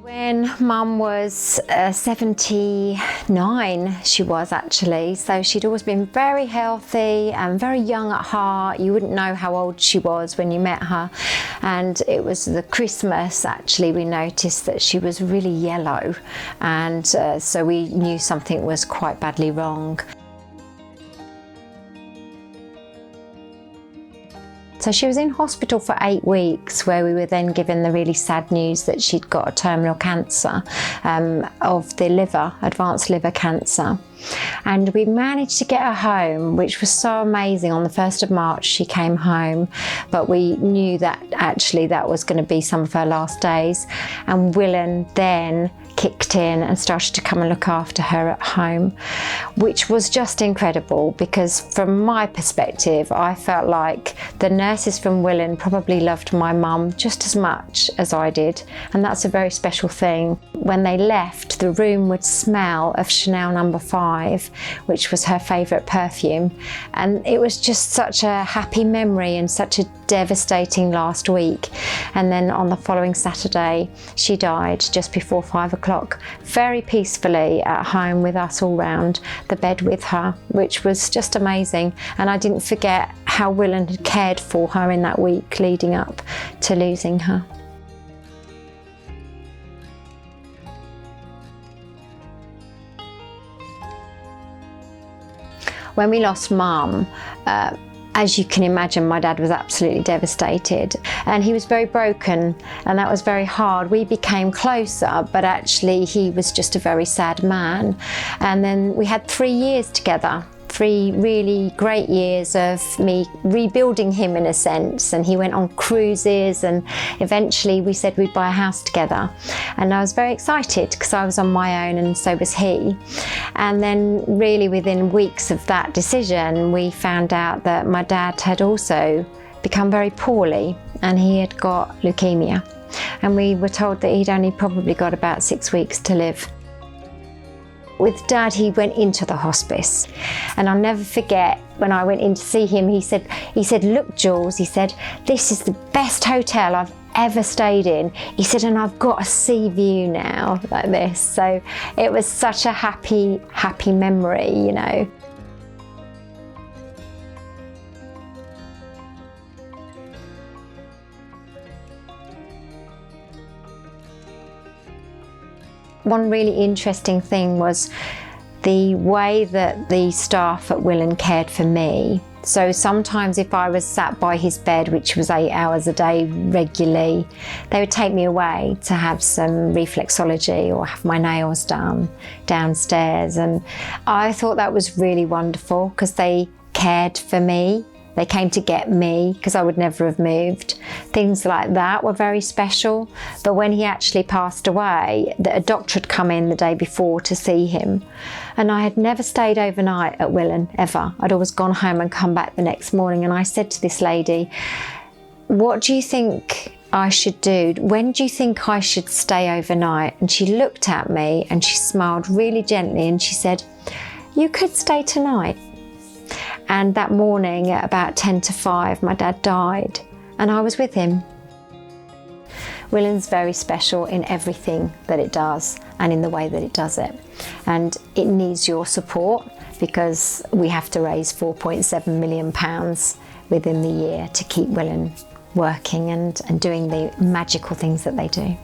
When Mum was 79, she was actually, so she'd always been very healthy and very young at heart. You wouldn't know how old she was when you met her. And it was the Christmas, actually, we noticed that she was really yellow, and so we knew something was quite badly wrong. So she was in hospital for 8 weeks, where we were then given the really sad news that she'd got a terminal cancer of the liver, advanced liver cancer. And we managed to get her home, which was so amazing. On the 1st of March, she came home, but we knew that actually that was going to be some of her last days. And Willen then kicked in and started to come and look after her at home, which was just incredible, because from my perspective, I felt like the nurses from Willen probably loved my mum just as much as I did. And that's a very special thing. When they left, the room would smell of Chanel No. 5, which was her favourite perfume. And it was just such a happy memory and such a devastating last week. And then on the following Saturday, she died just before 5 o'clock, very peacefully at home with us all round the bed with her, which was just amazing. And I didn't forget how Willen had cared for her in that week leading up to losing her. When we lost Mum, as you can imagine, my dad was absolutely devastated, and he was very broken, and that was very hard. We became closer, but actually he was just a very sad man. And then we had 3 years together. 3 really great years of me rebuilding him in a sense, and he went on cruises, and eventually we said we'd buy a house together. And I was very excited because I was on my own and so was he. And then really within weeks of that decision, we found out that my dad had also become very poorly, and he had got leukemia. And we were told that he'd only probably got about 6 weeks to live. With Dad, he went into the hospice, and I'll never forget when I went in to see him, he said, "Look, Jules," he said, "this is the best hotel I've ever stayed in." He said, "and I've got a sea view now," like this. So it was such a happy memory, you know. One really interesting thing was the way that the staff at Willen cared for me. So sometimes if I was sat by his bed, which was 8 hours a day regularly, they would take me away to have some reflexology or have my nails done downstairs. And I thought that was really wonderful because they cared for me. They came to get me because I would never have moved. Things like that were very special. But when he actually passed away, a doctor had come in the day before to see him. And I had never stayed overnight at Willen, ever. I'd always gone home and come back the next morning. And I said to this lady, "What do you think I should do? When do you think I should stay overnight?" And she looked at me and she smiled really gently and she said, "You could stay tonight." And that morning at about 10 to 5, my dad died and I was with him. Willen's very special in everything that it does and in the way that it does it. And it needs your support because we have to raise £4.7 million within the year to keep Willen working and doing the magical things that they do.